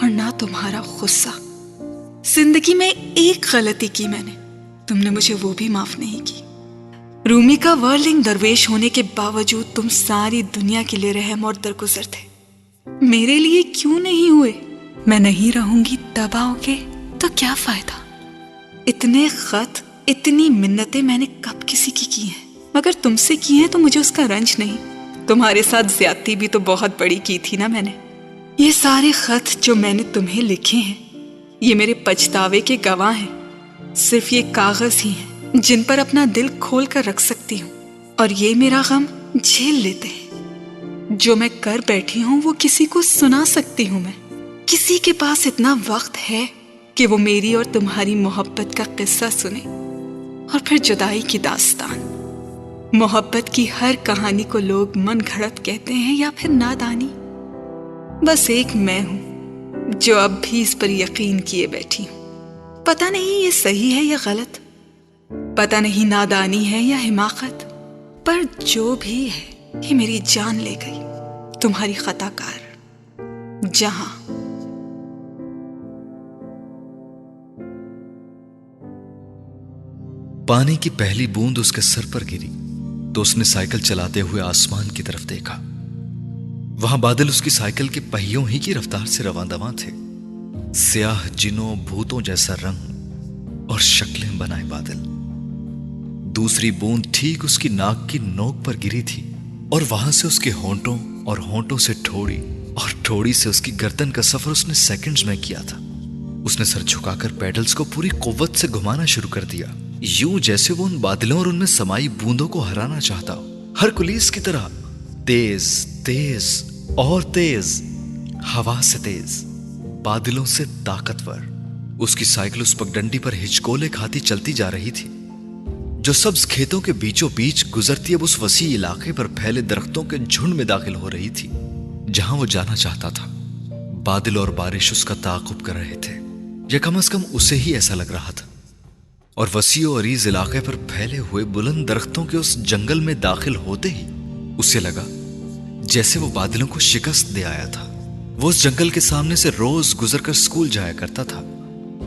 اور نہ تمہارا غصہ۔ زندگی میں ایک غلطی کی میں نے، تم نے مجھے وہ بھی معاف نہیں کی۔ رومی کا ورلنگ درویش ہونے کے باوجود تم ساری دنیا کے لیے رحم اور درگزر تھے، میرے لیے کیوں نہیں ہوئے؟ میں نہیں رہوں گی تب آؤ گے تو کیا فائدہ؟ اتنے خط، اتنی منتیں میں نے کب کسی کی ہیں، مگر تم سے کی ہیں تو مجھے اس کا رنج نہیں۔ تمہارے ساتھ زیادتی بھی تو بہت بڑی کی تھی نا میں نے۔ یہ سارے خط جو میں نے تمہیں لکھے ہیں، یہ میرے پچھتاوے کے گواہ ہیں، صرف یہ کاغذ ہی ہیں جن پر اپنا دل کھول کر رکھ سکتی ہوں، اور یہ میرا غم جھیل لیتے ہیں۔ جو میں کر بیٹھی ہوں وہ کسی کو سنا سکتی ہوں میں۔ کسی کے پاس اتنا وقت ہے کہ وہ میری اور تمہاری محبت کا قصہ سنے، اور پھر جدائی کی داستان۔ محبت کی ہر کہانی کو لوگ من گھڑت کہتے ہیں یا پھر نادانی۔ بس ایک میں ہوں جو اب بھی اس پر یقین کیے بیٹھی ہوں۔ پتہ نہیں یہ صحیح ہے یا غلط، پتہ نہیں نادانی ہے یا حماقت، پر جو بھی ہے یہ میری جان لے گئی، تمہاری خطا کار جہاں۔ پانی کی پہلی بوند اس کے سر پر گری تو اس نے سائیکل چلاتے ہوئے آسمان کی طرف دیکھا۔ وہاں بادل اس کی سائیکل کے پہیوں ہی کی رفتار سے رواں دواں تھے، سیاہ جنوں بھوتوں جیسا رنگ اور شکلیں بنائے بادل۔ دوسری بوند ٹھیک اس کی ناک کی نوک پر گری تھی، اور وہاں سے اس کے ہونٹوں، اور ہونٹوں سے ٹھوڑی، اور ٹھوڑی سے اس کی گردن کا سفر اس نے سیکنڈز میں کیا تھا۔ اس نے سر جھکا کر پیڈلز کو پوری قوت سے گھمانا شروع کر دیا، یوں جیسے وہ ان بادلوں اور ان میں سمائی بوندوں کو ہرانا چاہتا ہو، ہرکلیس کی طرح۔ تیز تیز اور تیز، ہوا سے تیز، بادلوں سے طاقتور۔ اس کی سائیکل اس پگڈنڈی پر ہچکولے کھاتی چلتی جا رہی تھی جو سبز کھیتوں کے بیچوں بیچ گزرتی اب اس وسیع علاقے پر پھیلے درختوں کے جھنڈ میں داخل ہو رہی تھی جہاں وہ جانا چاہتا تھا۔ بادل اور بارش اس کا تعاقب کر رہے تھے، یا کم از کم اسے ہی ایسا لگ رہا تھا، اور وسیع و عریض علاقے پر پھیلے ہوئے بلند درختوں کے اس جنگل میں داخل ہوتے ہی اسے لگا جیسے وہ بادلوں کو شکست دے آیا تھا۔ وہ اس جنگل کے سامنے سے روز گزر کر سکول جایا کرتا تھا،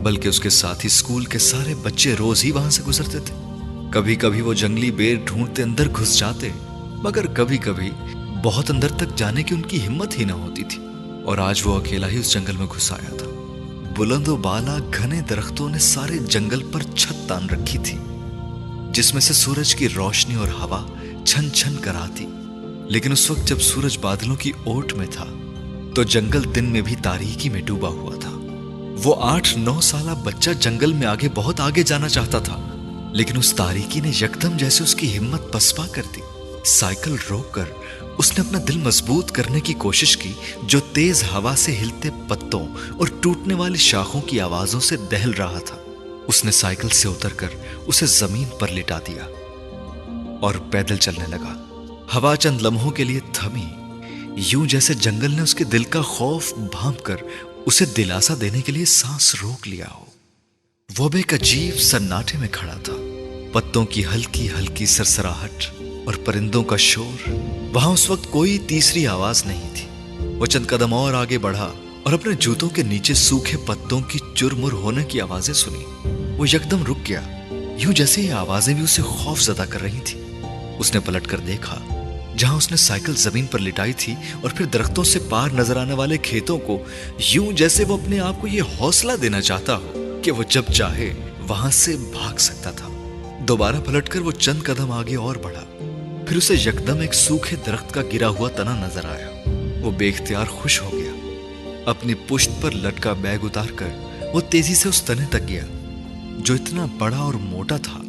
بلکہ اس کے ساتھ ہی سکول کے سارے بچے روز ہی وہاں سے گزرتے تھے۔ کبھی کبھی وہ جنگلی بیر ڈھونڈتے اندر گھس جاتے، مگر کبھی کبھی بہت اندر تک جانے کی ان کی ہمت ہی نہ ہوتی تھی، اور آج وہ اکیلا ہی اس جنگل میں گھس آیا تھا۔ بلند و بالا گھنے درختوں نے سارے جنگل پر چھت تان رکھی تھی، جس میں سے سورج کی روشنی اور ہوا چھن چھن کر آتی۔ لیکن اس وقت جب سورج بادلوں کی اوٹ میں تھا تو جنگل دن میں بھی تاریکی میں ڈوبا ہوا تھا۔ وہ 8-9 سالہ بچہ جنگل میں آگے بہت آگے جانا چاہتا تھا، لیکن اس تاریکی نے یکدم جیسے اس کی ہمت پسپا کر دی۔ سائیکل روک کر اس نے اپنا دل مضبوط کرنے کی کوشش کی جو تیز ہوا سے ہلتے پتوں اور ٹوٹنے والی شاخوں کی آوازوں سے دہل رہا تھا۔ اس نے سائیکل سے اتر کر اسے زمین پر لٹا دیا اور پیدل چلنے لگا۔ ہوا چند لمحوں کے لیے تھمی، یوں جیسے جنگل نے اس کے دل کا خوف بھانپ کر اسے دلاسا دینے کے لیے سانس روک لیا ہو۔ وہ ایک عجیب سناٹے میں کھڑا تھا، پتوں کی ہلکی ہلکی سرسراہٹ اور پرندوں کا شور۔ وہاں اس وقت کوئی تیسری آواز نہیں تھی۔ وہ چند قدم اور آگے بڑھا اور اپنے جوتوں کے نیچے سوکھے پتوں کی چرمر ہونے کی آوازیں سنی۔ وہ یکدم رک گیا، یوں جیسے یہ آوازیں بھی اسے خوف زدہ کر رہی تھی۔ اس نے پلٹ کر دیکھا، جہاں اس نے سائیکل زمین پر لٹائی تھی، اور پھر درختوں سے پار نظر آنے والے کھیتوں کو، یوں جیسے وہ اپنے آپ کو یہ حوصلہ دینا چاہتا ہو کہ وہ جب چاہے وہاں سے بھاگ سکتا تھا۔ دوبارہ پلٹ کر وہ چند قدم آگے اور بڑھا، پھر اسے یکدم ایک سوکھے درخت کا گرا ہوا تنا نظر آیا۔ وہ بے اختیار خوش ہو گیا۔ اپنی پشت پر لٹکا بیگ اتار کر وہ تیزی سے اس تنے تک گیا جو اتنا بڑا اور موٹا تھا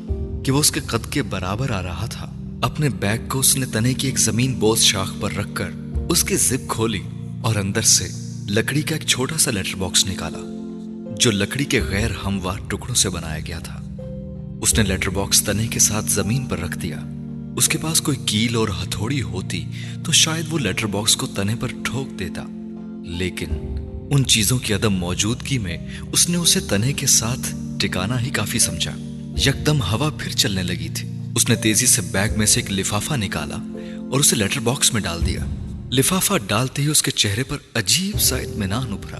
کہ وہ اس کے قد کے برابر آ رہا تھا۔ اپنے بیگ کو اس نے تنے کی ایک زمین بوس شاخ پر رکھ کر اس کی زپ کھولی اور اندر سے لکڑی کا ایک چھوٹا سا لیٹر باکس نکالا جو لکڑی کے غیر ہموار ٹکڑوں سے بنایا گیا تھا۔ اس نے لیٹر باکس تنے کے ساتھ زمین پر رکھ دیا۔ اس کے پاس کوئی کیل اور ہتھوڑی ہوتی تو شاید وہ لیٹر باکس کو تنے پر ٹھوک دیتا، لیکن ان چیزوں کی عدم موجودگی میں اس نے اسے تنے کے ساتھ ٹکانا ہی کافی سمجھا۔ یکدم ہوا پھر چلنے لگی تھی۔ اس نے تیزی سے بیگ میں سے ایک لفافہ نکالا اور اسے لیٹر باکس میں ڈال دیا۔ لفافہ ڈالتے ہی اس کے چہرے پر عجیب سا اطمینان ابھرا۔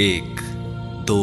1, 2,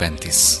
35।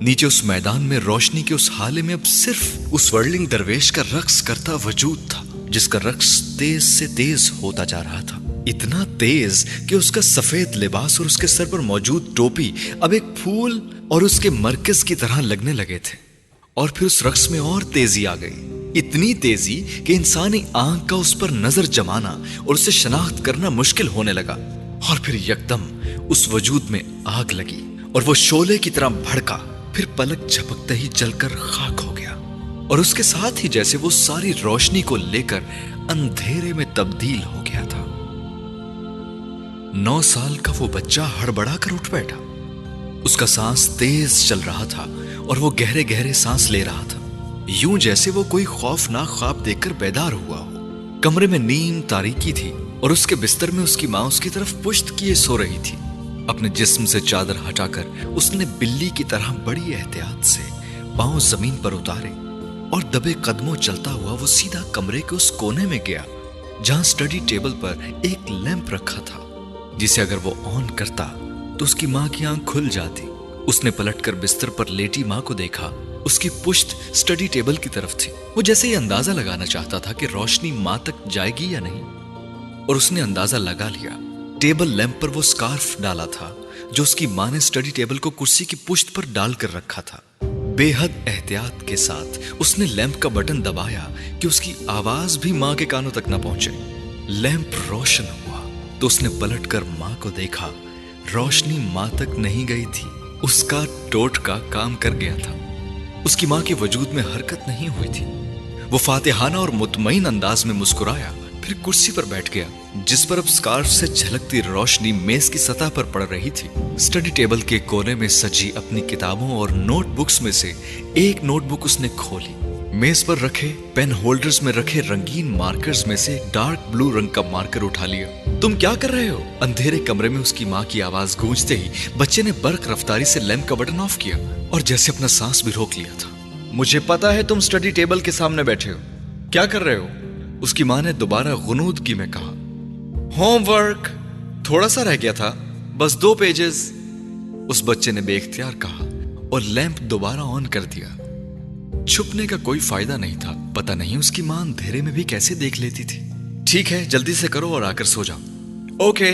نیچے اس میدان میں روشنی کے اس حالے میں اب صرف اس ورلنگ درویش کا رقص کرتا وجود تھا، جس کا رقص تیز سے تیز ہوتا جا رہا تھا، اتنا تیز کہ اس کا سفید لباس اور اس کے سر پر موجود ٹوپی اب ایک پھول اور اس کے مرکز کی طرح لگنے لگے تھے۔ اور پھر اس رقص میں اور تیزی آ گئی، اتنی تیزی کہ انسانی آنکھ کا اس پر نظر جمانا اور اسے شناخت کرنا مشکل ہونے لگا۔ اور پھر یکدم اس وجود میں آگ لگی اور وہ شعلے کی طرح بھڑکا، پھر پلک جھپکتے ہی جل کر خاک ہو گیا، اور اس کے ساتھ ہی جیسے وہ ساری روشنی کو لے کر اندھیرے میں تبدیل ہو گیا تھا۔ 9 سال کا وہ بچہ ہڑبڑا کر اٹھ بیٹھا، اس کا سانس تیز چل رہا تھا اور وہ گہرے گہرے سانس لے رہا تھا، یوں جیسے وہ کوئی خوفناک خواب دیکھ کر بیدار ہوا ہو۔ کمرے میں نیم تاریکی تھی اور اس کے بستر میں اس کی ماں اس کی طرف پشت کیے سو رہی تھی۔ اپنے جسم سے چادر ہٹا کر اس نے بلی کی طرح بڑی احتیاط سے پاؤں زمین پر اتارے اور دبے قدموں چلتا ہوا وہ سیدھا کمرے کے اس کونے میں گیا جہاں اسٹڈی ٹیبل پر ایک لیمپ رکھا تھا، جسے اگر وہ آن کرتا تو اس کی ماں کی آنکھ کھل جاتی۔ اس نے پلٹ کر بستر پر لیٹی ماں کو دیکھا، اس کی پشت اسٹڈی ٹیبل کی طرف تھی۔ وہ جیسے یہ اندازہ لگانا چاہتا تھا کہ روشنی ماں تک جائے گی یا نہیں، اور اس نے اندازہ لگا لیا۔ ٹیبل لیمپ پر وہ سکارف ڈالا تھا جو اس کی ماں نے اسٹڈی ٹیبل کو کرسی کی پشت پر ڈال کر رکھا تھا۔ بے حد احتیاط کے ساتھ اس نے لیمپ کا بٹن دبایا کہ اس کی آواز بھی ماں کے کانوں تک نہ پہنچے۔ لیمپ روشن ہوا تو اس نے پلٹ کر ماں کو دیکھا، روشنی ماں تک نہیں گئی تھی، اس کا ٹوٹکا کام کر گیا تھا۔ اس کی ماں کے وجود میں حرکت نہیں ہوئی تھی۔ وہ فاتحانہ اور مطمئن انداز میں مسکرایا، پھر کرسی پر بیٹھ گیا جس پر اب سکارف سے جھلکتی روشنی میز کی سطح پر پڑ رہی تھی۔ اسٹڈی ٹیبل کے کونے میں سجی اپنی کتابوں اور نوٹ بکس میں سے ایک نوٹ بک اس نے کھولی، میز پر رکھے پین ہولڈرز میں رکھے رنگین مارکرز میں سے ڈارک بلو رنگ کا مارکر اٹھا لیا۔ تم کیا کر رہے ہو؟ اندھیرے کمرے میں اس کی ماں کی آواز گونجتے ہی بچے نے برق رفتاری سے لیمپ کا بٹن آف کیا اور جیسے اپنا سانس بھی روک لیا تھا۔ مجھے پتا ہے تم اسٹڈی ٹیبل کے سامنے بیٹھے ہو، کیا کر رہے ہو؟ اس کی ماں نے دوبارہ غنودگی میں کہا۔ ہوم ورک تھوڑا سا رہ گیا تھا، بس 2 پیجز، اس بچے نے بے اختیار کہا اور لیمپ دوبارہ آن کر دیا۔ چھپنے کا کوئی فائدہ نہیں تھا، پتہ نہیں اس کی ماں اندھیرے میں بھی کیسے دیکھ لیتی تھی۔ ٹھیک ہے، جلدی سے کرو اور آ کر سو جاؤ۔ اوکے۔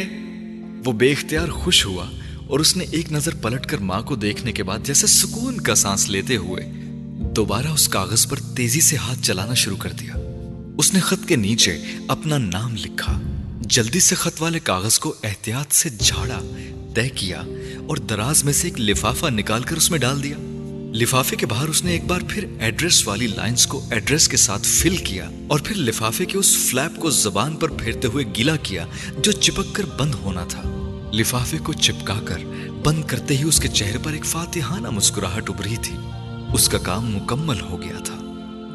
وہ بے اختیار خوش ہوا اور اس نے ایک نظر پلٹ کر ماں کو دیکھنے کے بعد جیسے سکون کا سانس لیتے ہوئے دوبارہ اس کاغذ پر تیزی سے ہاتھ چلانا شروع کر دیا۔ اس نے خط کے نیچے اپنا نام لکھا، جلدی سے خط والے کاغذ کو احتیاط سے جھاڑا، طے کیا اور دراز میں سے ایک لفافہ نکال کر اس میں ڈال دیا۔ لفافے کے باہر اس نے ایک بار پھر ایڈریس والی لائنز کو ایڈریس کے ساتھ فل کیا اور پھر لفافے کے اس فلیپ کو زبان پر پھیرتے ہوئے گیلا کیا جو چپک کر بند ہونا تھا۔ لفافے کو چپکا کر بند کرتے ہی اس کے چہرے پر ایک فاتحانہ مسکراہٹ ابھری تھی۔ اس کا کام مکمل ہو گیا تھا۔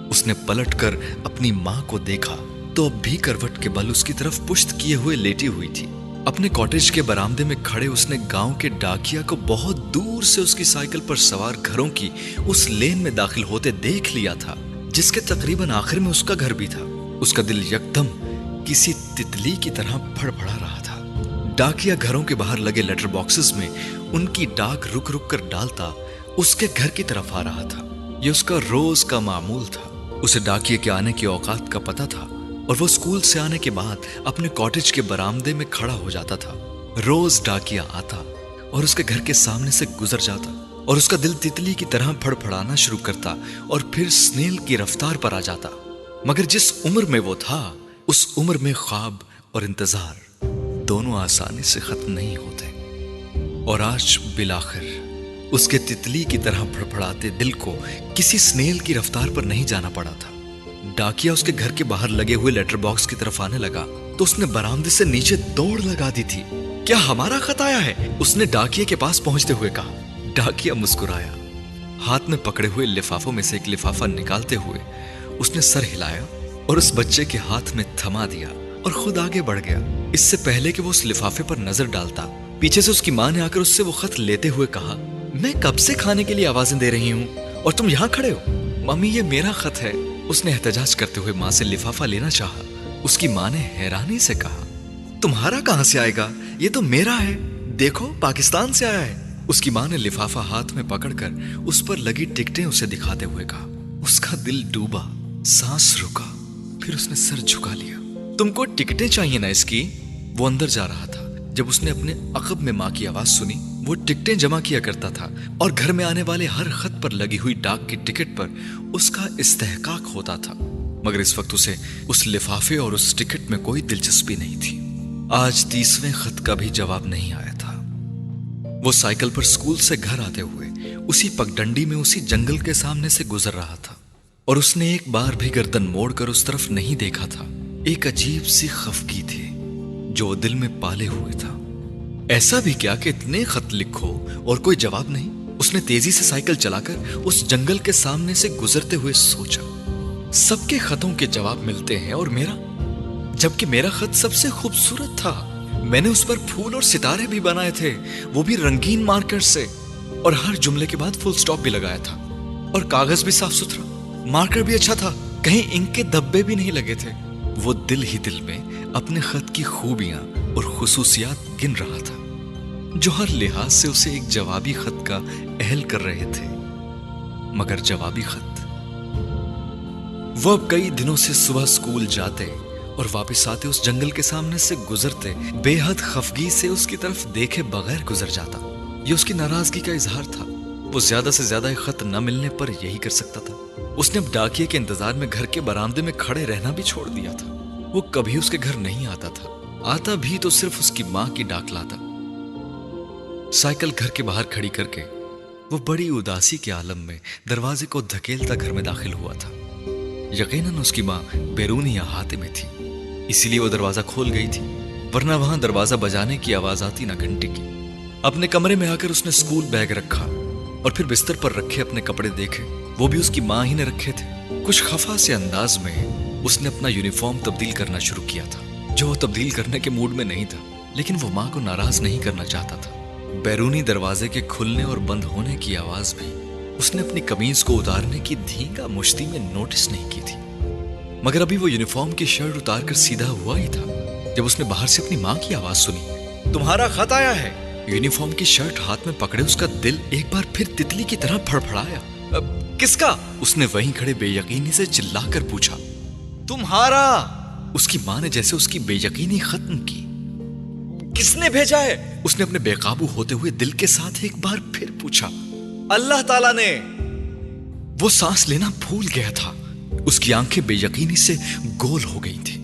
اس نے پلٹ کر اپنی ماں کو دیکھا تو اب بھی کروٹ کے بل اس کی طرف پشت کیے ہوئے لیٹی ہوئی تھی۔ اپنے کاٹیج کے برآمدے میں کھڑے اس نے گاؤں کے ڈاکیا کو بہت دور سے اس کی سائیکل پر سوار گھروں کی اس لین میں داخل ہوتے دیکھ لیا تھا جس کے تقریباً آخر میں اس کا گھر بھی تھا۔ اس کا دل یکدم کسی تتلی کی طرح پھڑپڑا رہا تھا۔ ڈاکیا گھروں کے باہر لگے لیٹر باکسز میں ان کی ڈاک رک رک کر ڈالتا اس کے گھر کی طرف آ رہا تھا۔ یہ اس کا روز کا معمول تھا۔ اسے ڈاکیے کے آنے کے اوقات کا پتہ تھا اور وہ اسکول سے آنے کے بعد اپنے کاٹیج کے برآمدے میں کھڑا ہو جاتا تھا۔ روز ڈاکیا آتا اور اس کے گھر کے سامنے سے گزر جاتا اور اس کا دل تتلی کی طرح پھڑپھڑانا شروع کرتا اور پھر سنیل کی رفتار پر آ جاتا۔ مگر جس عمر میں وہ تھا اس عمر میں خواب اور انتظار دونوں آسانی سے ختم نہیں ہوتے، اور آج بالآخر اس کے تتلی کی طرح پھڑپھڑاتے دل کو کسی سنیل کی رفتار پر نہیں جانا پڑا تھا۔ ڈاکیا اس کے گھر کے باہر لگے ہوئے لیٹر باکس کی طرف آنے لگا تو اس نے برآمدے سے نیچے دوڑ لگا دی تھی۔ کیا ہمارا خط آیا ہے؟ اس نے ڈاکیے کے پاس پہنچتے ہوئے کہا۔ ڈاکیا مسکرایا، ہاتھ میں پکڑے ہوئے لفافوں میں سے ایک لفافہ نکالتے ہوئے اس نے سر ہلایا اور اس بچے کے ہاتھ میں تھما دیا اور خود آگے بڑھ گیا۔ اس سے پہلے کہ وہ اس لفافے پر نظر ڈالتا، پیچھے سے اس کی ماں نے آ کر اس سے وہ خط لیتے ہوئے کہا، میں کب سے کھانے کے لیے آوازیں دے رہی ہوں اور تم یہاں کھڑے ہو؟ ممی یہ میرا خط ہے۔ اس نے احتجاج کرتے ہوئے ماں سے لفافہ لینا چاہا۔ اس کی ماں نے حیرانی سے کہا، تمہارا کہاں سے آئے گا؟ یہ تو میرا ہے، دیکھو پاکستان سے آیا ہے۔ اس کی ماں نے لفافہ ہاتھ میں پکڑ کر اس پر لگی ٹکٹیں اسے دکھاتے ہوئے کہا۔ اس کا دل ڈوبا، سانس رکا، پھر اس نے سر جھکا لیا۔ تم کو ٹکٹیں چاہیے نا اس کی؟ وہ اندر جا رہا تھا جب اس نے اپنے عقب میں ماں کی آواز سنی۔ وہ ٹکٹیں جمع کیا کرتا تھا اور گھر میں آنے والے ہر خط پر لگی ہوئی ڈاک کی ٹکٹ پر اس کا استحقاق ہوتا تھا، مگر اس وقت اسے اس لفافے اور اس ٹکٹ میں کوئی دلچسپی نہیں تھی۔ آج 30ویں خط کا بھی جواب نہیں آیا تھا۔ وہ سائیکل پر اسکول سے گھر آتے ہوئے اسی پگڈنڈی میں اسی جنگل کے سامنے سے گزر رہا تھا، اور اس نے ایک بار بھی گردن موڑ کر اس طرف نہیں دیکھا تھا۔ ایک عجیب سی خفگی تھی جو دل میں پالے ہوئے تھا۔ ایسا بھی کیا کہ اتنے خط لکھو اور کوئی جواب نہیں؟ اس نے تیزی سے سائیکل چلا کر اس جنگل کے سامنے سے گزرتے ہوئے سوچا، سب کے خطوں کے جواب ملتے ہیں اور میرا، جبکہ میرا خط سب سے خوبصورت تھا۔ میں نے اس پر پھول اور ستارے بھی بنائے تھے، وہ بھی رنگین مارکر سے، اور ہر جملے کے بعد فل سٹاپ بھی لگایا تھا، اور کاغذ بھی صاف ستھرا، مارکر بھی اچھا تھا، کہیں انک کے دھبے بھی نہیں لگے تھے۔ وہ دل ہی دل میں اپنے خط کی خوبیاں اور خصوصیات گن رہا تھا جو ہر لحاظ سے اسے ایک جوابی خط کا اہل کر رہے تھے، مگر جوابی خط۔ وہ اب کئی دنوں سے صبح اسکول جاتے اور واپس آتے اس جنگل کے سامنے سے گزرتے بے حد خفگی سے اس کی طرف دیکھے بغیر گزر جاتا۔ یہ اس کی ناراضگی کا اظہار تھا۔ وہ زیادہ سے زیادہ ایک خط نہ ملنے پر یہی کر سکتا تھا۔ اس نے اب ڈاکیے کے انتظار میں گھر کے برآمدے میں کھڑے رہنا بھی چھوڑ دیا تھا۔ وہ کبھی اس کے گھر نہیں آتا تھا، آتا بھی تو صرف اس کی ماں کی ڈاک لاتا۔ سائیکل گھر کے باہر کھڑی کر کے وہ بڑی اداسی کے عالم میں دروازے کو دھکیلتا گھر میں داخل ہوا تھا۔ یقیناً اس کی ماں بیرونی احاطے میں تھی، اسی لیے وہ دروازہ کھول گئی تھی، ورنہ وہاں دروازہ بجانے کی آواز آتی نہ گھنٹی کی۔ اپنے کمرے میں آ کر اس نے اسکول بیگ رکھا اور پھر بستر پر رکھے اپنے کپڑے دیکھے، وہ بھی اس کی ماں ہی نے رکھے تھے۔ کچھ خفا سے انداز میں اس نے اپنا یونیفارم تبدیل کرنا شروع کیا تھا، جو وہ تبدیل کرنے کے موڈ میں نہیں تھا، لیکن وہ ماں کو ناراض نہیں کرنا چاہتا تھا۔ بیرونی دروازے کے کھلنے اور بند ہونے کی آواز بھی اس نے اپنی قمیض کو اتارنے کی دھینگا مشتی میں نوٹس نہیں کی تھی، مگر ابھی وہ یونیفارم کی شرٹ اتار کر سیدھا ہوا ہی تھا جب اس نے باہر سے اپنی ماں کی آواز سنی، تمہارا خط آیا ہے۔ یونیفارم کی شرٹ ہاتھ میں پکڑے اس کا دل ایک بار پھر تتلی کی طرح پھڑپھڑایا۔ کس کا؟ اس نے وہیں کھڑے بے یقینی سے چلا کر پوچھا۔ تمہارا۔ اس کی ماں نے جیسے اس کی بے یقینی ختم کی۔ کس نے بھیجا ہے؟ اس نے اپنے بے قابو ہوتے ہوئے دل کے ساتھ ایک بار پھر پوچھا۔ اللہ تعالیٰ نے۔ وہ سانس لینا بھول گیا تھا، اس کی آنکھیں بے یقینی سے گول ہو گئی تھی۔